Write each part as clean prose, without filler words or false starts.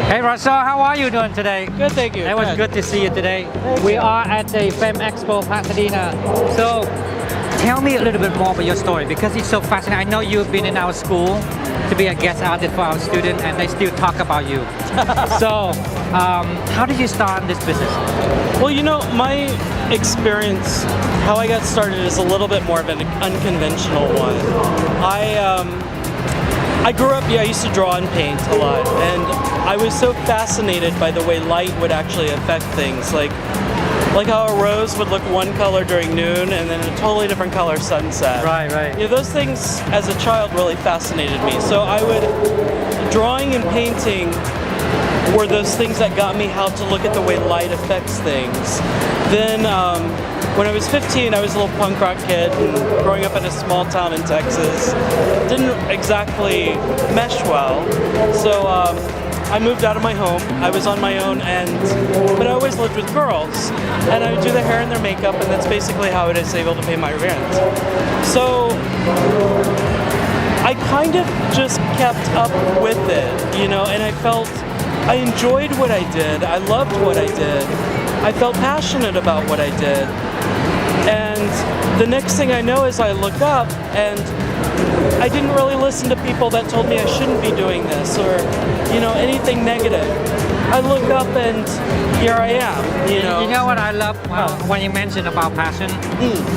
Hey Roshar, how are you doing today? Good, thank you. It was good to see you today. We are at the Fem Expo Pasadena. So tell me a little bit more about your story because it's so fascinating. I know you've been in our school to be a guest artist for our students and they still talk about you. So how did you start this business? Well, you know, my experience, how I got started is a little bit more of an unconventional one. I grew up, I used to draw and paint a lot, and I was so fascinated by the way light would actually affect things, like how a rose would look one color during noon and then a totally different color sunset. Right. You know, those things as a child really fascinated me. So drawing and painting were those things that got me how to look at the way light affects things. Then when I was 15, I was a little punk rock kid and growing up in a small town in Texas. Didn't exactly mesh well. So I moved out of my home. I was on my own, but I always lived with girls. And I would do their hair and their makeup, and that's basically how I was able to pay my rent. So I kind of just kept up with it, you know, and I enjoyed what I did. I loved what I did. I felt passionate about what I did. And the next thing I know is I look up and I didn't really listen to people that told me I shouldn't be doing this or, you know, anything negative. I look up and here I am, you know. You know what I love when you mentioned about passion?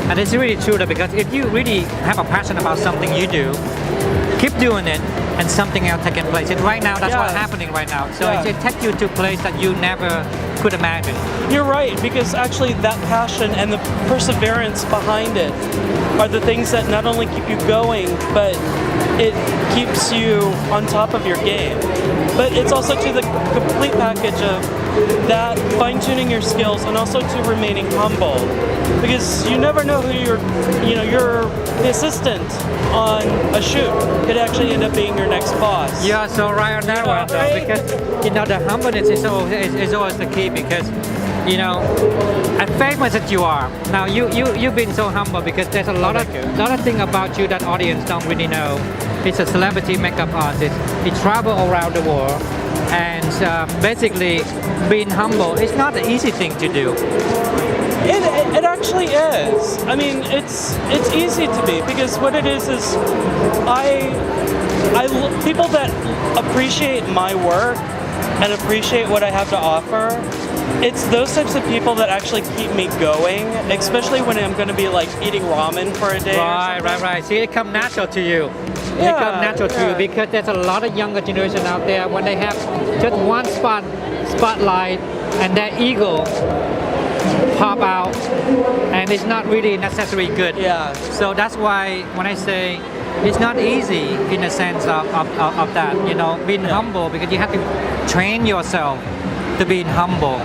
And it's really true that because if you really have a passion about something you do, keep doing it and something else taking place. And right now, that's what's happening right now. So it takes you to a place that you never could imagine. You're right, because actually that passion and the perseverance behind it are the things that not only keep you going, but it keeps you on top of your game. But it's also to the complete package of that, fine-tuning your skills and also to remaining humble. Because you never know who you're the assistant on a shoot could actually end up being your next boss. You are so right on that one, though, right? because, you know, the humbleness is always the key because, you know, as famous as you are, now you've been so humble because there's a lot of things about you that audience don't really know. It's a celebrity makeup artist. He travel around the world and basically being humble is not an easy thing to do. It actually is. I mean, it's easy to be because what it is people that appreciate my work and appreciate what I have to offer. It's those types of people that actually keep me going, especially when I'm going to be like eating ramen for a day. Right. See, it comes natural to you. It comes natural to you because there's a lot of younger generation out there when they have just one spotlight and their ego pop out and it's not really necessarily good. Yeah. So that's why when I say it's not easy in the sense of that, you know, being humble because you have to train yourself to be humble,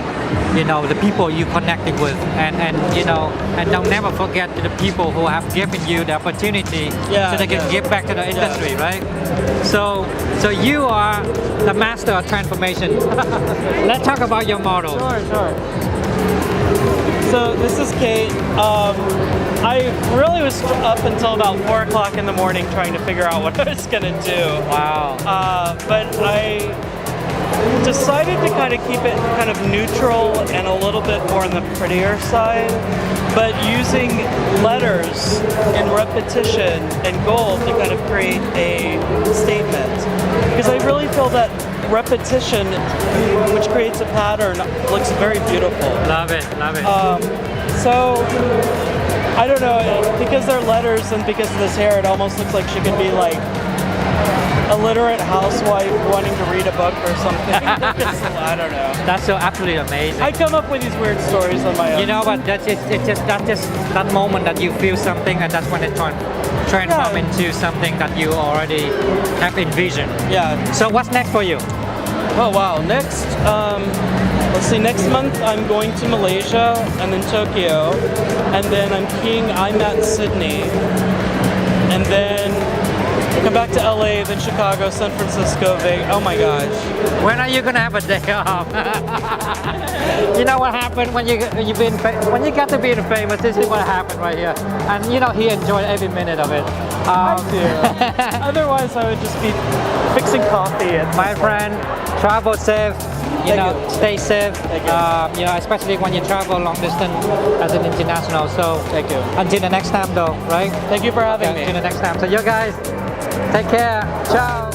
you know, the people you connected with and you know, and don't never forget the people who have given you the opportunity so they can give back to the industry, right? So you are the master of transformation. Let's talk about your model. Sure. So this is Kate. I really was up until about 4 o'clock in the morning trying to figure out what I was gonna do. Wow. But I decided to kind of keep it kind of neutral and a little bit more on the prettier side, but using letters and repetition and gold to kind of create a statement. Because I really feel that repetition, which creates a pattern, looks very beautiful. Love it. So, I don't know, because they're letters and because of this hair, it almost looks like she could be like a literate housewife wanting to read a book or something. I don't know. That's so absolutely amazing. I come up with these weird stories on my own. You know what? That's just that moment that you feel something, and that's when it transform into something that you already have envisioned. Yeah. So what's next for you? Oh wow! Next, let's see. Next month I'm going to Malaysia and then Tokyo, and then I'm at Sydney, and then come back to LA, then Chicago, San Francisco, Vegas. Oh my gosh. When are you gonna have a day off? You know what happened when you when you get to being famous? This is what happened right here, and you know he enjoyed every minute of it. Otherwise, I would just be fixing coffee. My friend, travel safe. You know, stay safe. You know, especially when you travel long distance as an international. So Thank you. until the next time, though, right? Thank you for having me. Until the next time. So you guys, take care. Ciao.